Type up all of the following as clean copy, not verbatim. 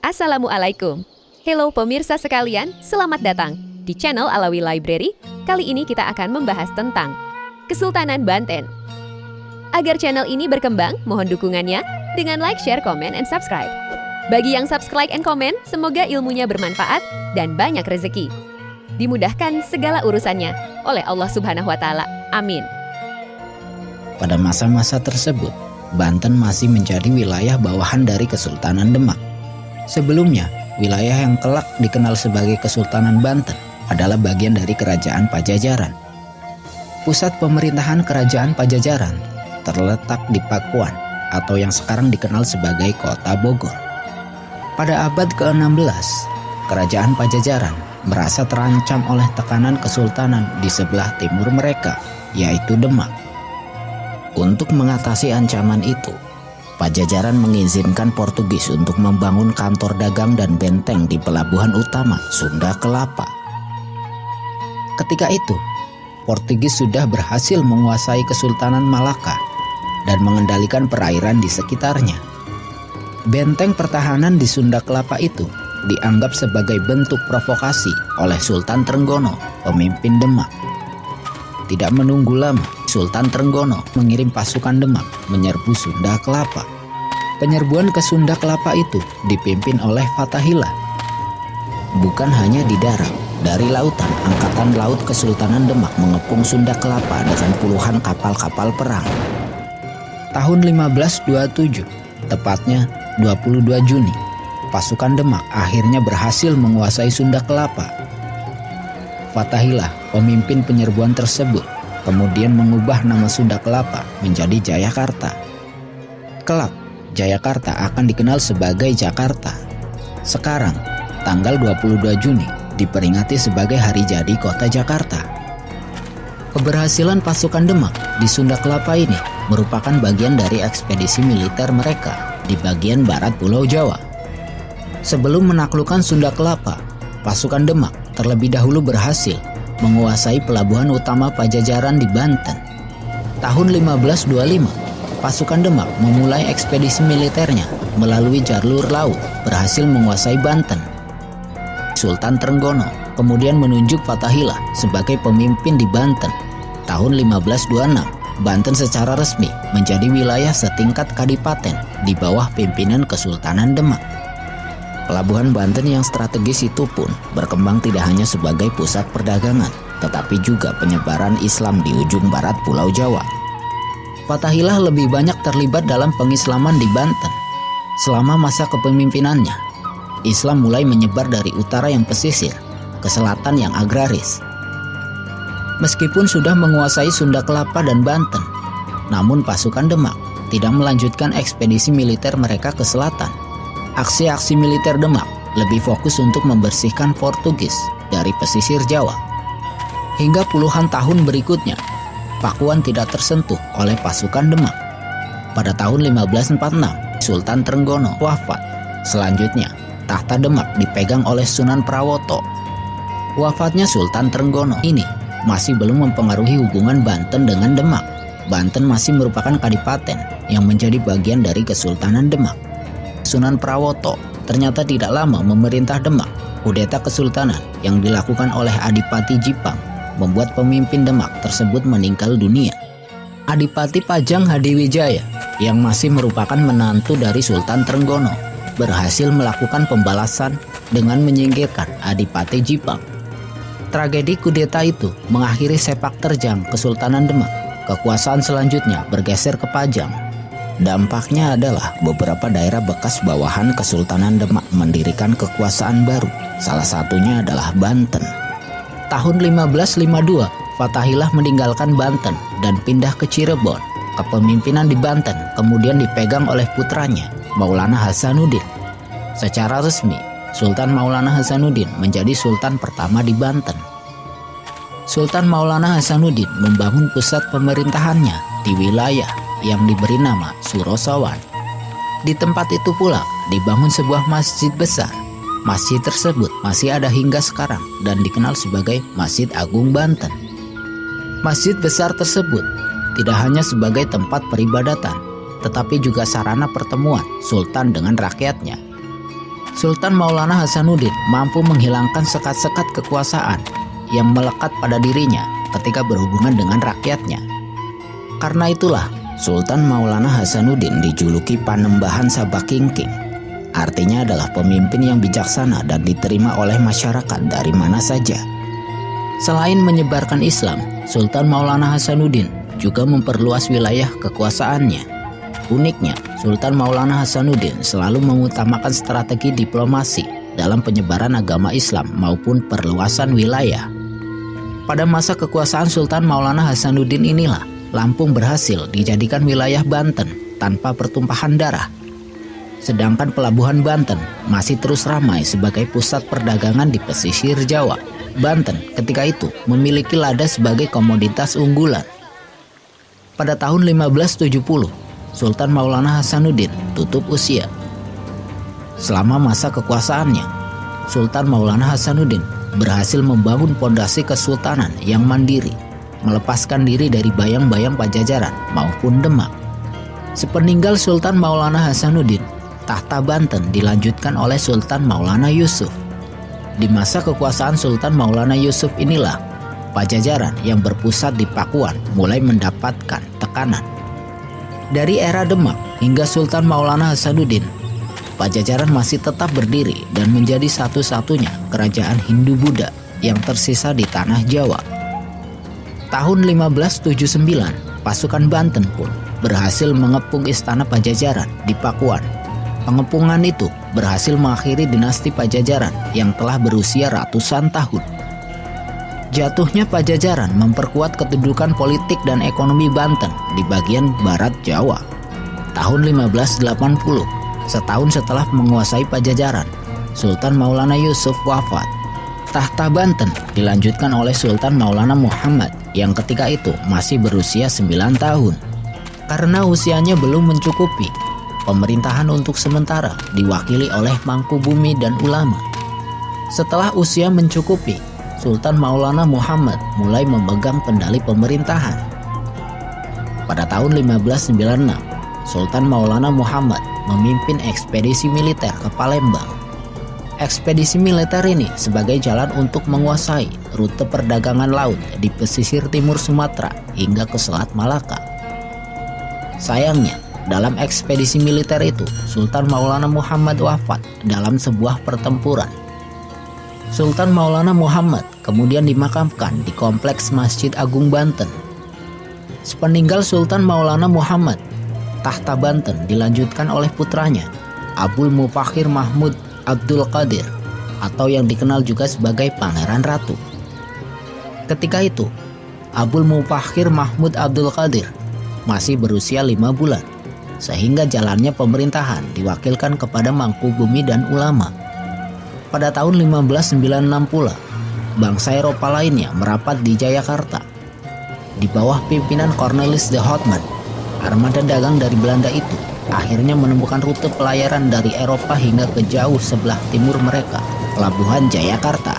Assalamualaikum. Hello pemirsa sekalian, selamat datang di channel Alawi Library. Kali ini kita akan membahas tentang Kesultanan Banten. Agar channel ini berkembang, mohon dukungannya dengan like, share, comment, and subscribe. Bagi yang subscribe and comment, semoga ilmunya bermanfaat dan banyak rezeki. Dimudahkan segala urusannya oleh Allah Subhanahu wa Ta'ala. Amin. Pada masa-masa tersebut, Banten masih menjadi wilayah bawahan dari Kesultanan Demak. Sebelumnya, wilayah yang kelak dikenal sebagai Kesultanan Banten adalah bagian dari Kerajaan Pajajaran. Pusat pemerintahan Kerajaan Pajajaran terletak di Pakuan atau yang sekarang dikenal sebagai Kota Bogor. Pada abad ke-16, Kerajaan Pajajaran merasa terancam oleh tekanan kesultanan di sebelah timur mereka, yaitu Demak. Untuk mengatasi ancaman itu, Pajajaran mengizinkan Portugis untuk membangun kantor dagang dan benteng di pelabuhan utama Sunda Kelapa. Ketika itu, Portugis sudah berhasil menguasai Kesultanan Malaka dan mengendalikan perairan di sekitarnya. Benteng pertahanan di Sunda Kelapa itu dianggap sebagai bentuk provokasi oleh Sultan Trenggono, pemimpin Demak. Tidak menunggu lama, Sultan Trenggono mengirim pasukan Demak menyerbu Sunda Kelapa. Penyerbuan ke Sunda Kelapa itu dipimpin oleh Fathahillah. Bukan hanya di darat, dari lautan, Angkatan Laut Kesultanan Demak mengepung Sunda Kelapa dengan puluhan kapal-kapal perang. Tahun 1527, tepatnya 22 Juni, pasukan Demak akhirnya berhasil menguasai Sunda Kelapa. Fathahillah, pemimpin penyerbuan tersebut, kemudian mengubah nama Sunda Kelapa menjadi Jayakarta. Kelak, Jayakarta akan dikenal sebagai Jakarta. Sekarang, tanggal 22 Juni diperingati sebagai hari jadi kota Jakarta. Keberhasilan pasukan Demak di Sunda Kelapa ini merupakan bagian dari ekspedisi militer mereka di bagian barat Pulau Jawa. Sebelum menaklukkan Sunda Kelapa, pasukan Demak terlebih dahulu berhasil menguasai pelabuhan utama Pajajaran di Banten. Tahun 1525, pasukan Demak memulai ekspedisi militernya melalui jalur laut, berhasil menguasai Banten. Sultan Trenggono kemudian menunjuk Fathahillah sebagai pemimpin di Banten. Tahun 1526, Banten secara resmi menjadi wilayah setingkat kadipaten di bawah pimpinan Kesultanan Demak. Pelabuhan Banten yang strategis itu pun berkembang tidak hanya sebagai pusat perdagangan, tetapi juga penyebaran Islam di ujung barat Pulau Jawa. Fathahillah lebih banyak terlibat dalam pengislaman di Banten. Selama masa kepemimpinannya, Islam mulai menyebar dari utara yang pesisir ke selatan yang agraris. Meskipun sudah menguasai Sunda Kelapa dan Banten, namun pasukan Demak tidak melanjutkan ekspedisi militer mereka ke selatan. Aksi-aksi militer Demak lebih fokus untuk membersihkan Portugis dari pesisir Jawa. Hingga puluhan tahun berikutnya, Pakuan tidak tersentuh oleh pasukan Demak. Pada tahun 1546, Sultan Trenggono wafat. Selanjutnya, tahta Demak dipegang oleh Sunan Prawoto. Wafatnya Sultan Trenggono ini masih belum mempengaruhi hubungan Banten dengan Demak. Banten masih merupakan kadipaten yang menjadi bagian dari Kesultanan Demak. Sunan Prawoto ternyata tidak lama memerintah Demak. Kudeta kesultanan yang dilakukan oleh Adipati Jipang membuat pemimpin Demak tersebut meninggal dunia. Adipati Pajang Hadiwijaya yang masih merupakan menantu dari Sultan Trenggono berhasil melakukan pembalasan dengan menyingkirkan Adipati Jipang. Tragedi kudeta itu mengakhiri sepak terjang Kesultanan Demak. Kekuasaan selanjutnya bergeser ke Pajang. Dampaknya adalah beberapa daerah bekas bawahan Kesultanan Demak mendirikan kekuasaan baru. Salah satunya adalah Banten. Tahun 1552, Fathahillah meninggalkan Banten dan pindah ke Cirebon. Kepemimpinan di Banten kemudian dipegang oleh putranya, Maulana Hasanuddin. Secara resmi, Sultan Maulana Hasanuddin menjadi sultan pertama di Banten. Sultan Maulana Hasanuddin membangun pusat pemerintahannya di wilayah yang diberi nama Surosawan. Di tempat itu pula dibangun sebuah masjid besar. Masjid tersebut masih ada hingga sekarang dan dikenal sebagai Masjid Agung Banten. Masjid besar tersebut tidak hanya sebagai tempat peribadatan, tetapi juga sarana pertemuan sultan dengan rakyatnya. Sultan Maulana Hasanuddin mampu menghilangkan sekat-sekat kekuasaan yang melekat pada dirinya ketika berhubungan dengan rakyatnya. Karena itulah, Sultan Maulana Hasanuddin dijuluki Panembahan Sabakingking. Artinya adalah pemimpin yang bijaksana dan diterima oleh masyarakat dari mana saja. Selain menyebarkan Islam, Sultan Maulana Hasanuddin juga memperluas wilayah kekuasaannya. Uniknya, Sultan Maulana Hasanuddin selalu mengutamakan strategi diplomasi dalam penyebaran agama Islam maupun perluasan wilayah. Pada masa kekuasaan Sultan Maulana Hasanuddin inilah, Lampung berhasil dijadikan wilayah Banten tanpa pertumpahan darah. Sedangkan pelabuhan Banten masih terus ramai sebagai pusat perdagangan di pesisir Jawa. Banten ketika itu memiliki lada sebagai komoditas unggulan. Pada tahun 1570, Sultan Maulana Hasanuddin tutup usia. Selama masa kekuasaannya, Sultan Maulana Hasanuddin berhasil membangun pondasi kesultanan yang mandiri, melepaskan diri dari bayang-bayang Pajajaran maupun Demak. Sepeninggal Sultan Maulana Hasanuddin, tahta Banten dilanjutkan oleh Sultan Maulana Yusuf. Di masa kekuasaan Sultan Maulana Yusuf inilah, Pajajaran yang berpusat di Pakuan mulai mendapatkan tekanan. Dari era Demak hingga Sultan Maulana Hasanuddin, Pajajaran masih tetap berdiri dan menjadi satu-satunya kerajaan Hindu-Buddha yang tersisa di tanah Jawa. Tahun 1579, pasukan Banten pun berhasil mengepung istana Pajajaran di Pakuan. Pengepungan itu berhasil mengakhiri dinasti Pajajaran yang telah berusia ratusan tahun. Jatuhnya Pajajaran memperkuat kedudukan politik dan ekonomi Banten di bagian barat Jawa. Tahun 1580, setahun setelah menguasai Pajajaran, Sultan Maulana Yusuf wafat. Tahta Banten dilanjutkan oleh Sultan Maulana Muhammad yang ketika itu masih berusia 9 tahun. Karena usianya belum mencukupi, pemerintahan untuk sementara diwakili oleh Mangkubumi dan ulama. Setelah usia mencukupi, Sultan Maulana Muhammad mulai memegang kendali pemerintahan. Pada tahun 1596, Sultan Maulana Muhammad memimpin ekspedisi militer ke Palembang. Ekspedisi militer ini sebagai jalan untuk menguasai rute perdagangan laut di pesisir timur Sumatera hingga ke Selat Malaka. Sayangnya, dalam ekspedisi militer itu, Sultan Maulana Muhammad wafat dalam sebuah pertempuran. Sultan Maulana Muhammad kemudian dimakamkan di Kompleks Masjid Agung Banten. Sepeninggal Sultan Maulana Muhammad, tahta Banten dilanjutkan oleh putranya, Abul Mufakhir Mahmud Abdul Qadir, atau yang dikenal juga sebagai Pangeran Ratu. Ketika itu, Abul Mufakhir Mahmud Abdul Qadir masih berusia 5 bulan. Sehingga jalannya pemerintahan diwakilkan kepada Mangkubumi dan ulama. Pada tahun 1596 pula, bangsa Eropa lainnya merapat di Jayakarta. Di bawah pimpinan Cornelis de Houtman, armada dagang dari Belanda itu akhirnya menemukan rute pelayaran dari Eropa hingga ke jauh sebelah timur mereka, Pelabuhan Jayakarta.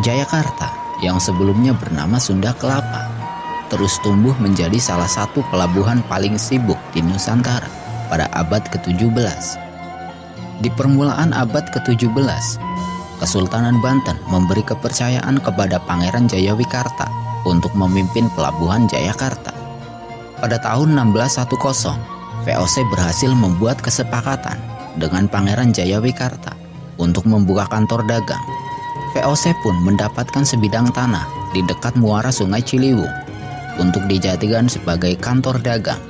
Jayakarta yang sebelumnya bernama Sunda Kelapa terus tumbuh menjadi salah satu pelabuhan paling sibuk di Nusantara pada abad ke-17. Di permulaan abad ke-17, Kesultanan Banten memberi kepercayaan kepada Pangeran Jayawikarta untuk memimpin pelabuhan Jayakarta. Pada tahun 1610, VOC berhasil membuat kesepakatan dengan Pangeran Jayawikarta untuk membuka kantor dagang. VOC pun mendapatkan sebidang tanah di dekat muara Sungai Ciliwung untuk dijadikan sebagai kantor dagang.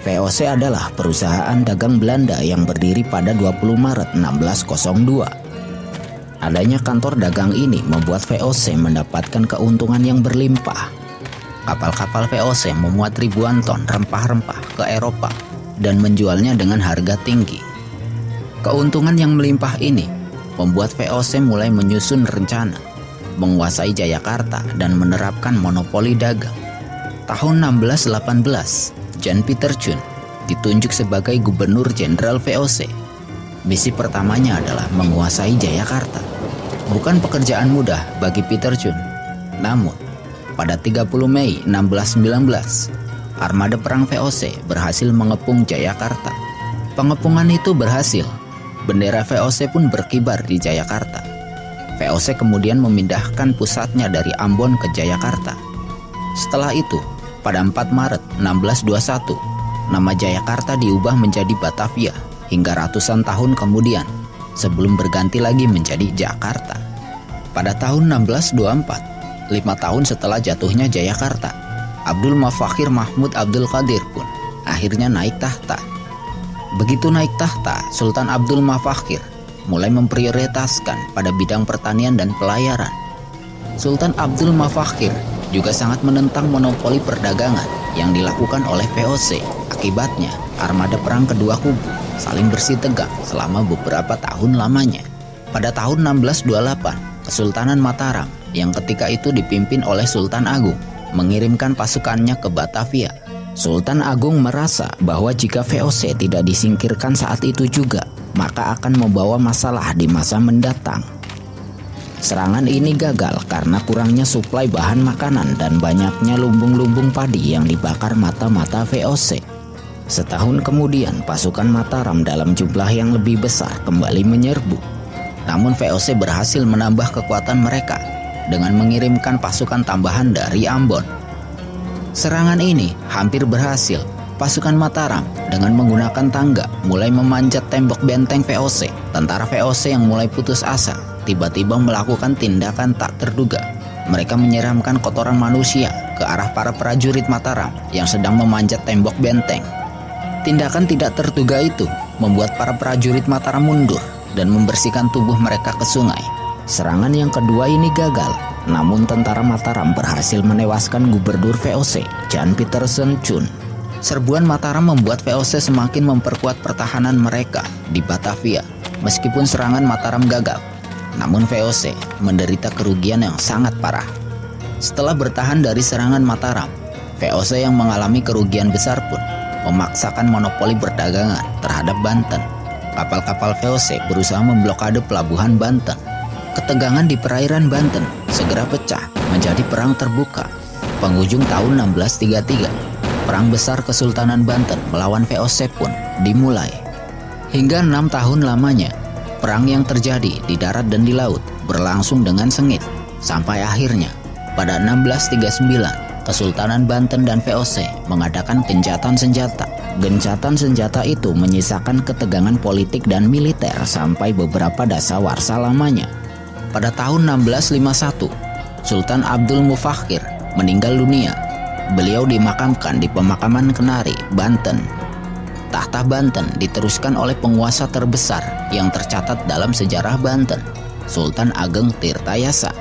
VOC adalah perusahaan dagang Belanda yang berdiri pada 20 Maret 1602. Adanya kantor dagang ini membuat VOC mendapatkan keuntungan yang berlimpah. Kapal-kapal VOC memuat ribuan ton rempah-rempah ke Eropa dan menjualnya dengan harga tinggi. Keuntungan yang melimpah ini membuat VOC mulai menyusun rencana menguasai Jayakarta dan menerapkan monopoli dagang. Tahun 1618, Jan Pieter Joen ditunjuk sebagai Gubernur Jenderal VOC. Misi pertamanya adalah menguasai Jayakarta. Bukan pekerjaan mudah bagi Pieter Joen. Namun, pada 30 Mei 1619, armada perang VOC berhasil mengepung Jayakarta. Pengepungan itu berhasil. Bendera VOC pun berkibar di Jayakarta. VOC kemudian memindahkan pusatnya dari Ambon ke Jayakarta. Setelah itu, pada 4 Maret 1621, nama Jayakarta diubah menjadi Batavia hingga ratusan tahun kemudian, sebelum berganti lagi menjadi Jakarta. Pada tahun 1624, 5 tahun setelah jatuhnya Jayakarta, Abdul Mafakhir Mahmud Abdul Qadir pun akhirnya naik tahta. Begitu naik tahta, Sultan Abdul Mafakhir mulai memprioritaskan pada bidang pertanian dan pelayaran. Sultan Abdul Mafakhir juga sangat menentang monopoli perdagangan yang dilakukan oleh VOC. Akibatnya, armada perang kedua kubu saling bersitegang selama beberapa tahun lamanya. Pada tahun 1628, Kesultanan Mataram yang ketika itu dipimpin oleh Sultan Agung mengirimkan pasukannya ke Batavia. Sultan Agung merasa bahwa jika VOC tidak disingkirkan saat itu juga, maka akan membawa masalah di masa mendatang. Serangan ini gagal karena kurangnya suplai bahan makanan dan banyaknya lumbung-lumbung padi yang dibakar mata-mata VOC. Setahun kemudian, pasukan Mataram dalam jumlah yang lebih besar kembali menyerbu. Namun VOC berhasil menambah kekuatan mereka dengan mengirimkan pasukan tambahan dari Ambon. Serangan ini hampir berhasil. Pasukan Mataram dengan menggunakan tangga mulai memanjat tembok benteng VOC. Tentara VOC yang mulai putus asa tiba-tiba melakukan tindakan tak terduga. Mereka menyiramkan kotoran manusia ke arah para prajurit Mataram yang sedang memanjat tembok benteng. Tindakan tidak terduga itu membuat para prajurit Mataram mundur dan membersihkan tubuh mereka ke sungai. Serangan yang kedua ini gagal, namun tentara Mataram berhasil menewaskan gubernur VOC, Jan Pietersen Chun. Serbuan Mataram membuat VOC semakin memperkuat pertahanan mereka di Batavia. Meskipun serangan Mataram gagal, namun VOC menderita kerugian yang sangat parah. Setelah bertahan dari serangan Mataram, VOC yang mengalami kerugian besar pun memaksakan monopoli perdagangan terhadap Banten. Kapal-kapal VOC berusaha memblokade pelabuhan Banten. Ketegangan di perairan Banten segera pecah menjadi perang terbuka. Penghujung tahun 1633, perang besar Kesultanan Banten melawan VOC pun dimulai. Hingga 6 tahun lamanya, perang yang terjadi di darat dan di laut berlangsung dengan sengit. Sampai akhirnya, pada 1639, Kesultanan Banten dan VOC mengadakan gencatan senjata. Gencatan senjata itu menyisakan ketegangan politik dan militer sampai beberapa dasawarsa lamanya. Pada tahun 1651, Sultan Abdul Mufakhir meninggal dunia. Beliau dimakamkan di pemakaman Kenari, Banten. Tahta Banten diteruskan oleh penguasa terbesar yang tercatat dalam sejarah Banten, Sultan Ageng Tirtayasa.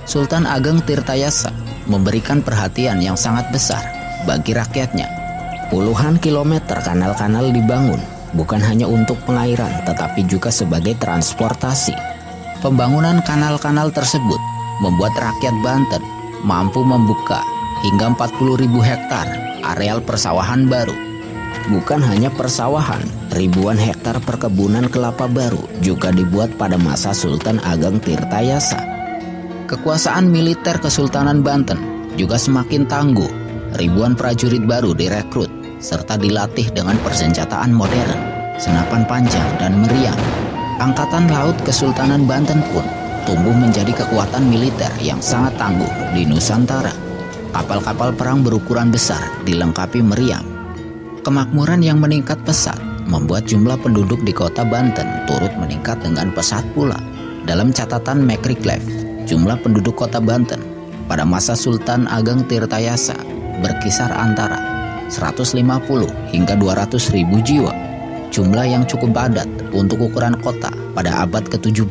Sultan Ageng Tirtayasa memberikan perhatian yang sangat besar bagi rakyatnya. Puluhan kilometer kanal-kanal dibangun, bukan hanya untuk pengairan tetapi juga sebagai transportasi. Pembangunan kanal-kanal tersebut membuat rakyat Banten mampu membuka hingga 40.000 hektar areal persawahan baru. Bukan hanya persawahan, ribuan hektar perkebunan kelapa baru juga dibuat pada masa Sultan Ageng Tirtayasa. Kekuasaan militer Kesultanan Banten juga semakin tangguh. Ribuan prajurit baru direkrut serta dilatih dengan persenjataan modern, senapan panjang dan meriam. Angkatan Laut Kesultanan Banten pun tumbuh menjadi kekuatan militer yang sangat tangguh di Nusantara. Kapal-kapal perang berukuran besar dilengkapi meriam. Kemakmuran yang meningkat pesat membuat jumlah penduduk di kota Banten turut meningkat dengan pesat pula. Dalam catatan Macricleff, jumlah penduduk kota Banten pada masa Sultan Ageng Tirtayasa berkisar antara 150 hingga 200 ribu jiwa. Jumlah yang cukup padat untuk ukuran kota pada abad ke-17.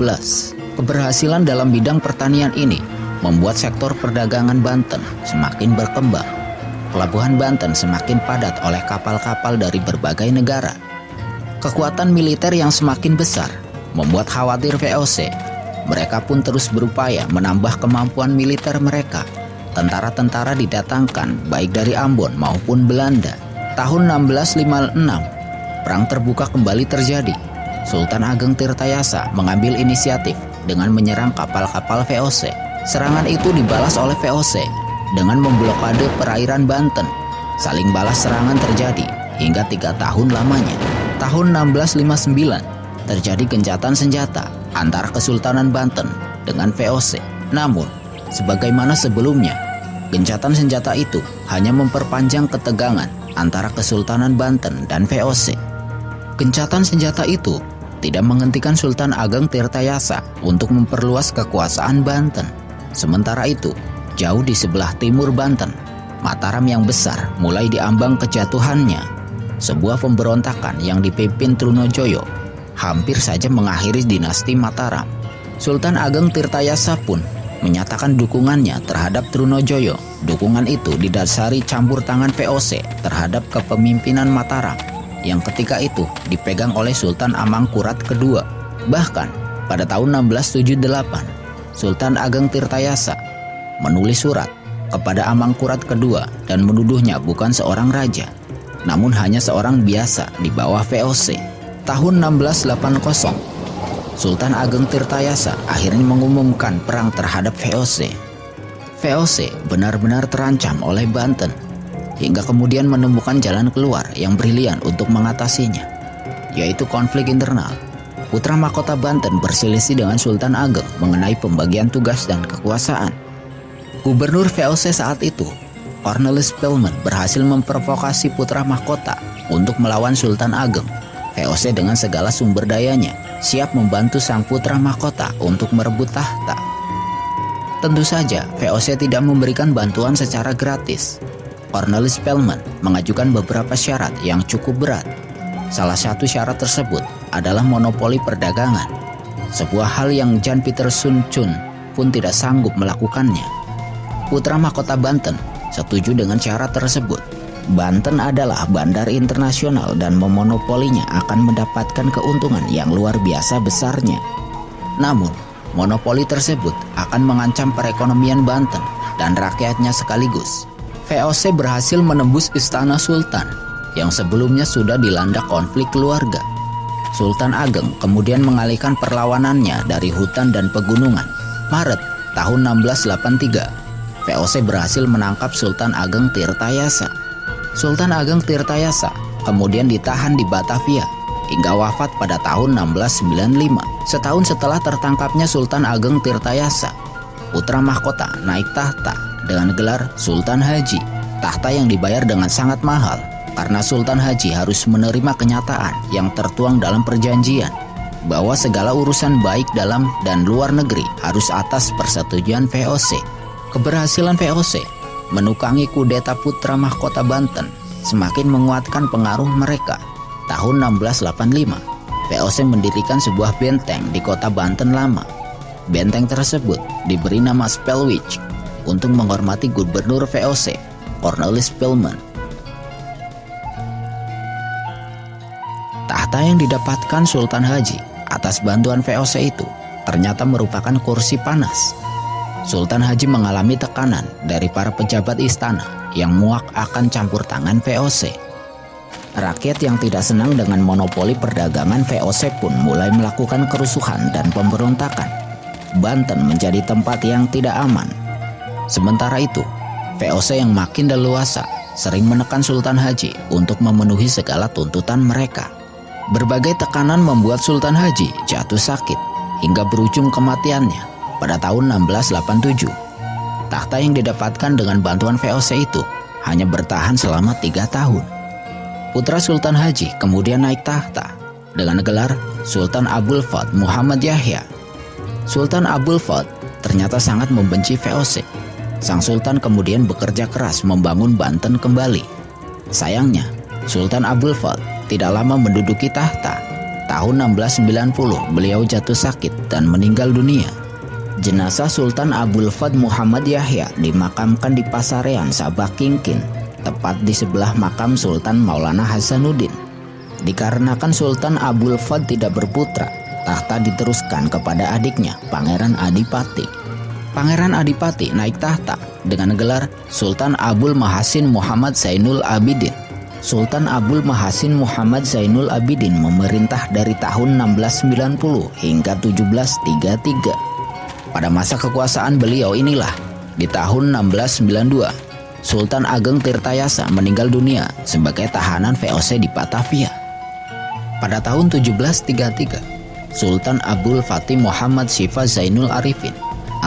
Keberhasilan dalam bidang pertanian ini membuat sektor perdagangan Banten semakin berkembang. Pelabuhan Banten semakin padat oleh kapal-kapal dari berbagai negara. Kekuatan militer yang semakin besar membuat khawatir VOC. Mereka pun terus berupaya menambah kemampuan militer mereka. Tentara-tentara didatangkan baik dari Ambon maupun Belanda. Tahun 1656, perang terbuka kembali terjadi. Sultan Ageng Tirtayasa mengambil inisiatif dengan menyerang kapal-kapal VOC. Serangan itu dibalas oleh VOC dengan memblokade perairan Banten. saling balas serangan terjadi hingga 3 tahun lamanya. Tahun 1659 terjadi gencatan senjata antara Kesultanan Banten dengan VOC. Namun, sebagaimana sebelumnya, gencatan senjata itu hanya memperpanjang ketegangan antara Kesultanan Banten dan VOC. Gencatan senjata itu tidak menghentikan Sultan Ageng Tirtayasa untuk memperluas kekuasaan Banten. Sementara itu, jauh di sebelah timur Banten, Mataram yang besar mulai diambang kejatuhannya. Sebuah pemberontakan yang dipimpin Trunojoyo hampir saja mengakhiri dinasti Mataram. Sultan Ageng Tirtayasa pun menyatakan dukungannya terhadap Trunojoyo. Dukungan itu didasari campur tangan VOC terhadap kepemimpinan Mataram yang ketika itu dipegang oleh Sultan Amangkurat II. Bahkan pada tahun 1678, Sultan Ageng Tirtayasa menulis surat kepada Amangkurat II dan menuduhnya bukan seorang raja, namun hanya seorang biasa di bawah VOC. Tahun 1680, Sultan Ageng Tirtayasa akhirnya mengumumkan perang terhadap VOC. VOC benar-benar terancam oleh Banten, hingga kemudian menemukan jalan keluar yang brilian untuk mengatasinya, yaitu konflik internal. Putra mahkota Banten berselisih dengan Sultan Ageng mengenai pembagian tugas dan kekuasaan. Gubernur VOC saat itu, Cornelis Spelman, berhasil memprovokasi putra mahkota untuk melawan Sultan Ageng. VOC dengan segala sumber dayanya siap membantu sang putra mahkota untuk merebut tahta. Tentu saja VOC tidak memberikan bantuan secara gratis. Cornelis Spelman mengajukan beberapa syarat yang cukup berat. Salah satu syarat tersebut adalah monopoli perdagangan, sebuah hal yang Jan Pieter Sun Chun pun tidak sanggup melakukannya. Putra mahkota Banten setuju dengan syarat tersebut. Banten adalah bandar internasional dan memonopolinya akan mendapatkan keuntungan yang luar biasa besarnya. Namun, monopoli tersebut akan mengancam perekonomian Banten dan rakyatnya sekaligus. VOC berhasil menembus istana Sultan yang sebelumnya sudah dilanda konflik keluarga. Sultan Ageng kemudian mengalihkan perlawanannya dari hutan dan pegunungan. Maret tahun 1683, VOC berhasil menangkap Sultan Ageng Tirtayasa. Sultan Ageng Tirtayasa kemudian ditahan di Batavia hingga wafat pada tahun 1695. Setahun setelah tertangkapnya Sultan Ageng Tirtayasa, putra mahkota naik tahta dengan gelar Sultan Haji. Tahta yang dibayar dengan sangat mahal karena Sultan Haji harus menerima kenyataan yang tertuang dalam perjanjian bahwa segala urusan baik dalam dan luar negeri harus atas persetujuan VOC. Keberhasilan VOC menukangi kudeta putra mahkota Banten semakin menguatkan pengaruh mereka. Tahun 1685, VOC mendirikan sebuah benteng di kota Banten lama. Benteng tersebut diberi nama Spelwich untuk menghormati gubernur VOC, Cornelis Spelman. Tahta yang didapatkan Sultan Haji atas bantuan VOC itu ternyata merupakan kursi panas. Sultan Haji mengalami tekanan dari para pejabat istana yang muak akan campur tangan VOC. Rakyat yang tidak senang dengan monopoli perdagangan VOC pun mulai melakukan kerusuhan dan pemberontakan. Banten menjadi tempat yang tidak aman. Sementara itu, VOC yang makin leluasa sering menekan Sultan Haji untuk memenuhi segala tuntutan mereka. Berbagai tekanan membuat Sultan Haji jatuh sakit hingga berujung kematiannya pada tahun 1687. Tahta yang didapatkan dengan bantuan VOC itu hanya bertahan selama 3 tahun. Putra Sultan Haji kemudian naik tahta dengan gelar Sultan Abul Fath Muhammad Yahya. Sultan Abul Fath ternyata sangat membenci VOC. Sang Sultan kemudian bekerja keras membangun Banten kembali. Sayangnya, Sultan Abul Fath tidak lama menduduki tahta. Tahun 1690 beliau jatuh sakit dan meninggal dunia. Jenazah Sultan Abul Fath Muhammad Yahya dimakamkan di Pasarean Sabah Kingkin, tepat di sebelah makam Sultan Maulana Hasanuddin. Dikarenakan Sultan Abul Fath tidak berputra, tahta diteruskan kepada adiknya, Pangeran Adipati. Pangeran Adipati naik tahta dengan gelar Sultan Abul Mahasin Muhammad Zainul Abidin. Sultan Abul Mahasin Muhammad Zainul Abidin memerintah dari tahun 1690 hingga 1733. Pada masa kekuasaan beliau inilah, di tahun 1692, Sultan Ageng Tirtayasa meninggal dunia sebagai tahanan VOC di Batavia. Pada tahun 1733, Sultan Abdul Fatih Muhammad Syifa Zainul Arifin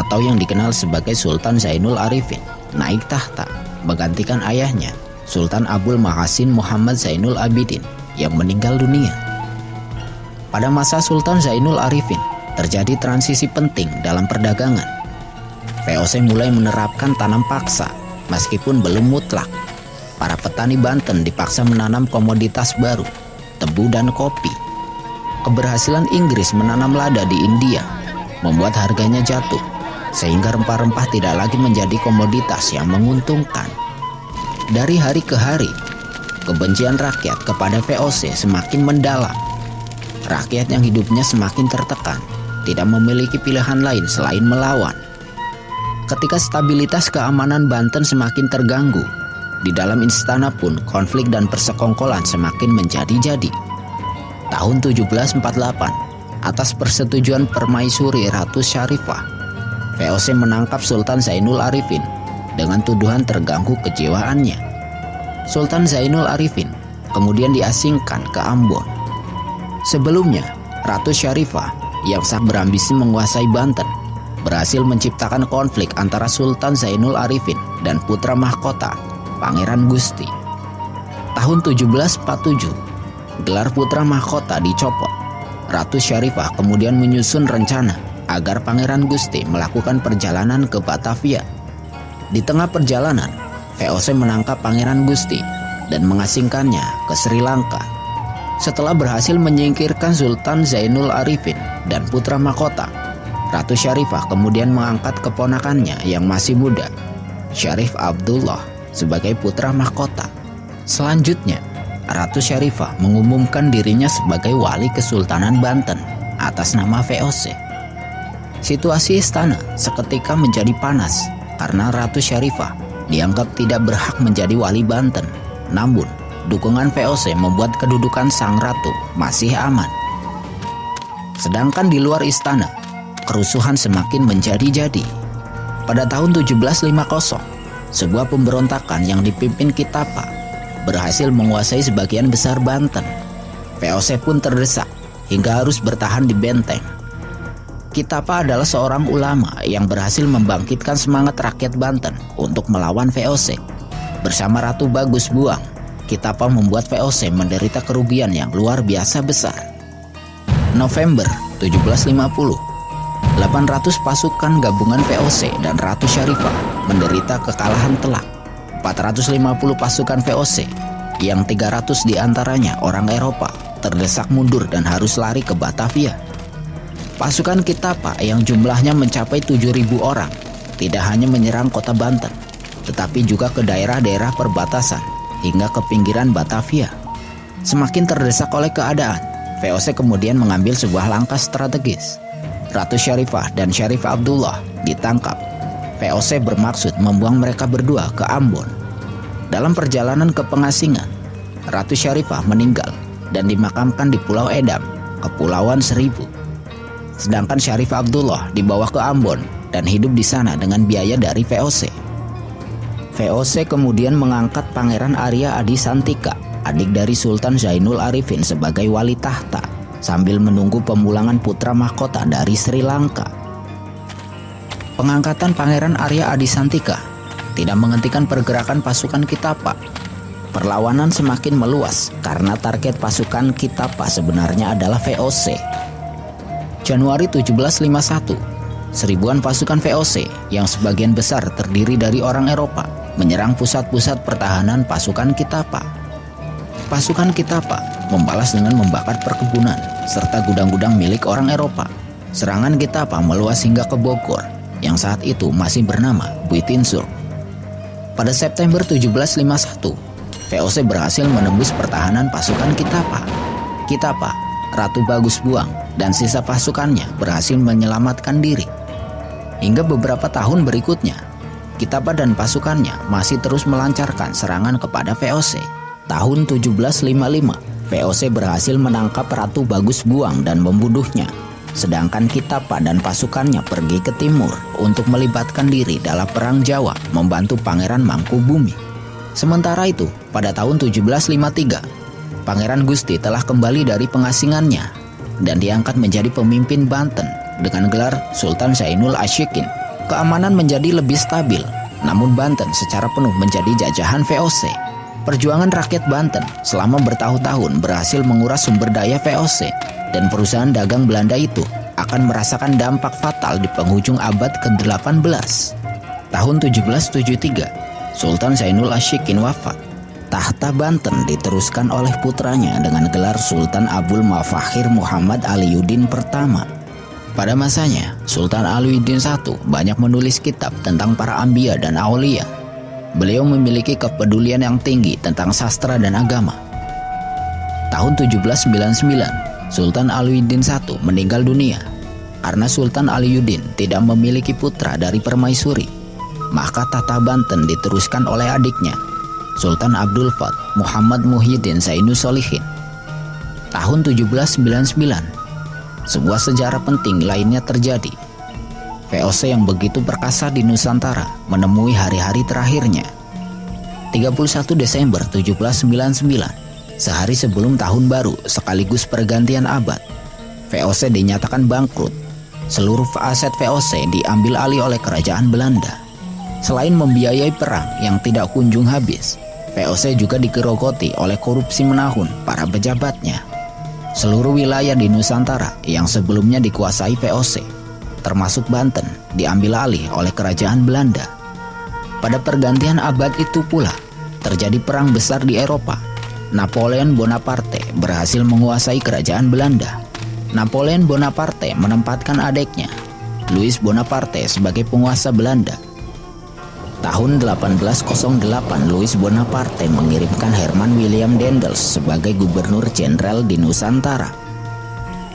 atau yang dikenal sebagai Sultan Zainul Arifin naik tahta menggantikan ayahnya Sultan Abdul Mahasin Muhammad Zainul Abidin yang meninggal dunia. Pada masa Sultan Zainul Arifin terjadi transisi penting dalam perdagangan. VOC mulai menerapkan tanam paksa meskipun belum mutlak. Para petani Banten dipaksa menanam komoditas baru, tebu dan kopi. Keberhasilan Inggris menanam lada di India membuat harganya jatuh, sehingga rempah-rempah tidak lagi menjadi komoditas yang menguntungkan. Dari hari ke hari, kebencian rakyat kepada VOC semakin mendalam. Rakyat yang hidupnya semakin tertekan, tidak memiliki pilihan lain selain melawan. Ketika stabilitas keamanan Banten semakin terganggu, di dalam istana pun konflik dan persekongkolan semakin menjadi-jadi. Tahun 1748, atas persetujuan Permaisuri Ratu Syarifah, VOC menangkap Sultan Zainul Arifin dengan tuduhan terganggu kejiwaannya. Sultan Zainul Arifin kemudian diasingkan ke Ambon. Sebelumnya, Ratu Syarifah yang sangat berambisi menguasai Banten berhasil menciptakan konflik antara Sultan Zainul Arifin dan putra mahkota Pangeran Gusti. Tahun 1747, gelar putra mahkota dicopot. Ratu Syarifah kemudian menyusun rencana agar Pangeran Gusti melakukan perjalanan ke Batavia. Di tengah perjalanan, VOC menangkap Pangeran Gusti dan mengasingkannya ke Sri Lanka. Setelah berhasil menyingkirkan Sultan Zainul Arifin dan putra mahkota, Ratu Syarifah kemudian mengangkat keponakannya yang masih muda, Syarif Abdullah, sebagai putra mahkota. Selanjutnya, Ratu Syarifah mengumumkan dirinya sebagai wali Kesultanan Banten atas nama VOC. Situasi istana seketika menjadi panas karena Ratu Syarifah dianggap tidak berhak menjadi wali Banten. Namun, dukungan VOC membuat kedudukan sang ratu masih aman. Sedangkan di luar istana, kerusuhan semakin menjadi-jadi. Pada tahun 1750, sebuah pemberontakan yang dipimpin Kitapa berhasil menguasai sebagian besar Banten. VOC pun terdesak hingga harus bertahan di benteng. Kitapa adalah seorang ulama yang berhasil membangkitkan semangat rakyat Banten untuk melawan VOC. Bersama Ratu Bagus Buang, Kitapa membuat VOC menderita kerugian yang luar biasa besar. November 1750, 800 pasukan gabungan VOC dan Ratu Syarifah menderita kekalahan telak. 450 pasukan VOC, yang 300 diantaranya orang Eropa, terdesak mundur dan harus lari ke Batavia. Pasukan Kitapa yang jumlahnya mencapai 7.000 orang tidak hanya menyerang kota Banten, tetapi juga ke daerah-daerah perbatasan hingga ke pinggiran Batavia. Semakin terdesak oleh keadaan, VOC kemudian mengambil sebuah langkah strategis. Ratu Syarifah dan Syarif Abdullah ditangkap. VOC bermaksud membuang mereka berdua ke Ambon. Dalam perjalanan ke pengasingan, Ratu Syarifah meninggal dan dimakamkan di Pulau Edam, Kepulauan Seribu. Sedangkan Syarif Abdullah dibawa ke Ambon dan hidup di sana dengan biaya dari VOC. VOC kemudian mengangkat Pangeran Arya Adisantika, adik dari Sultan Zainul Arifin, sebagai wali tahta, sambil menunggu pemulangan putra mahkota dari Sri Lanka. Pengangkatan Pangeran Arya Adisantika tidak menghentikan pergerakan pasukan Kitapa. Perlawanan semakin meluas karena target pasukan Kitapa sebenarnya adalah VOC. Januari 1751, seribuan pasukan VOC yang sebagian besar terdiri dari orang Eropa menyerang pusat-pusat pertahanan pasukan Kitapa. Pasukan Kitapa membalas dengan membakar perkebunan serta gudang-gudang milik orang Eropa. Serangan Kitapa meluas hingga ke Bogor, yang saat itu masih bernama Buitinsur. Pada September 1751, VOC berhasil menembus pertahanan pasukan Kitapa. Kitapa, Ratu Bagus Buang, dan sisa pasukannya berhasil menyelamatkan diri. Hingga beberapa tahun berikutnya, Kitapa dan pasukannya masih terus melancarkan serangan kepada VOC. Tahun 1755, VOC berhasil menangkap Ratu Bagus Buang dan membunuhnya. sedangkan Kitapa dan pasukannya pergi ke timur untuk melibatkan diri dalam Perang Jawa membantu Pangeran Mangkubumi. Sementara itu, pada tahun 1753, Pangeran Gusti telah kembali dari pengasingannya dan diangkat menjadi pemimpin Banten dengan gelar Sultan Zainul Asyikin. Keamanan menjadi lebih stabil, namun Banten secara penuh menjadi jajahan VOC. Perjuangan rakyat Banten selama bertahun-tahun berhasil menguras sumber daya VOC, dan perusahaan dagang Belanda itu akan merasakan dampak fatal di penghujung abad ke-18. Tahun 1773, Sultan Zainul Asyikin wafat. Tahta Banten diteruskan oleh putranya dengan gelar Sultan Abul Mafakhir Muhammad Aliyuddin pertama. Pada masanya, Sultan Aliyuddin I banyak menulis kitab tentang para Anbiya dan Aulia. Beliau memiliki kepedulian yang tinggi tentang sastra dan agama. Tahun 1799, Sultan Aliyuddin I meninggal dunia. Karena Sultan Aliyuddin tidak memiliki putra dari permaisuri, maka tahta Banten diteruskan oleh adiknya, Sultan Abdul Fath Muhammad Muhyiddin Zainus Solihin. Tahun 1799, sebuah sejarah penting lainnya terjadi. VOC yang begitu perkasa di Nusantara menemui hari-hari terakhirnya. 31 Desember 1799, sehari sebelum tahun baru sekaligus pergantian abad, VOC dinyatakan bangkrut. Seluruh aset VOC diambil alih oleh kerajaan Belanda. Selain membiayai perang yang tidak kunjung habis, VOC juga digerogoti oleh korupsi menahun para pejabatnya. Seluruh wilayah di Nusantara yang sebelumnya dikuasai VOC, termasuk Banten, diambil alih oleh kerajaan Belanda. Pada pergantian abad itu pula, terjadi perang besar di Eropa. Napoleon Bonaparte berhasil menguasai kerajaan Belanda. Napoleon Bonaparte menempatkan adiknya, Louis Bonaparte, sebagai penguasa Belanda. Tahun 1808, Louis Bonaparte mengirimkan Herman William Daendels sebagai gubernur jenderal di Nusantara.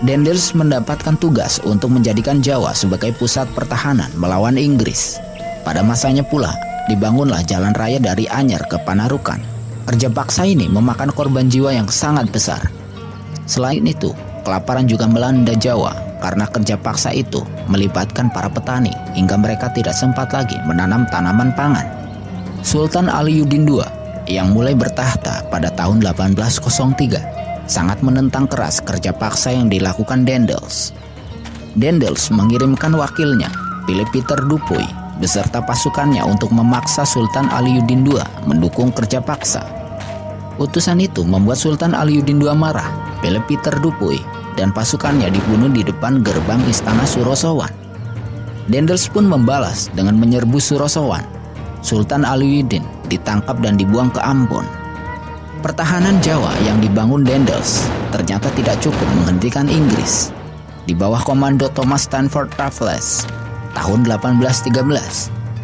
Daendels mendapatkan tugas untuk menjadikan Jawa sebagai pusat pertahanan melawan Inggris. Pada masanya pula, dibangunlah jalan raya dari Anyer ke Panarukan. Kerja paksa ini memakan korban jiwa yang sangat besar. Selain itu, kelaparan juga melanda Jawa karena kerja paksa itu melibatkan para petani hingga mereka tidak sempat lagi menanam tanaman pangan. Sultan Aliyuddin II yang mulai bertahta pada tahun 1803 sangat menentang keras kerja paksa yang dilakukan Daendels. Daendels mengirimkan wakilnya, Philip Peter Dupuy, beserta pasukannya untuk memaksa Sultan Aliyuddin II mendukung kerja paksa. Utusan itu membuat Sultan Aliyuddin II marah. Philip Peter Dupuy dan pasukannya dibunuh di depan gerbang istana Surosowan. Daendels pun membalas dengan menyerbu Surosowan. Sultan Aliyuddin ditangkap dan dibuang ke Ambon. Pertahanan Jawa yang dibangun Daendels ternyata tidak cukup menghentikan Inggris. Di bawah komando Thomas Stamford Raffles, tahun 1813,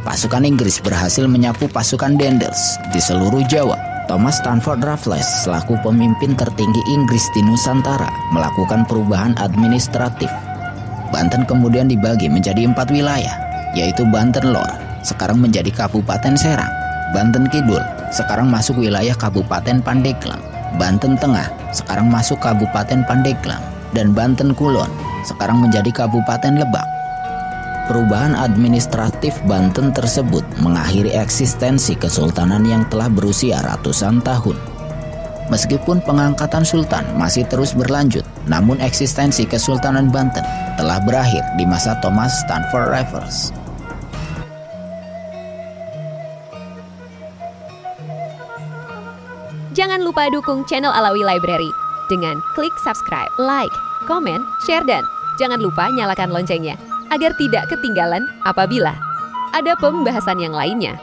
pasukan Inggris berhasil menyapu pasukan Daendels di seluruh Jawa. Thomas Stamford Raffles selaku pemimpin tertinggi Inggris di Nusantara melakukan perubahan administratif. Banten kemudian dibagi menjadi 4 wilayah, yaitu Banten Lor, sekarang menjadi Kabupaten Serang; Banten Kidul, sekarang masuk wilayah Kabupaten Pandeglang; Banten Tengah, sekarang masuk Kabupaten Pandeglang; dan Banten Kulon, sekarang menjadi Kabupaten Lebak. Perubahan administratif Banten tersebut mengakhiri eksistensi kesultanan yang telah berusia ratusan tahun. Meskipun pengangkatan sultan masih terus berlanjut, namun eksistensi Kesultanan Banten telah berakhir di masa Thomas Stamford Raffles. Jangan lupa dukung channel Alawi Library dengan klik subscribe, like, komen, share, dan jangan lupa nyalakan loncengnya agar tidak ketinggalan apabila ada pembahasan yang lainnya.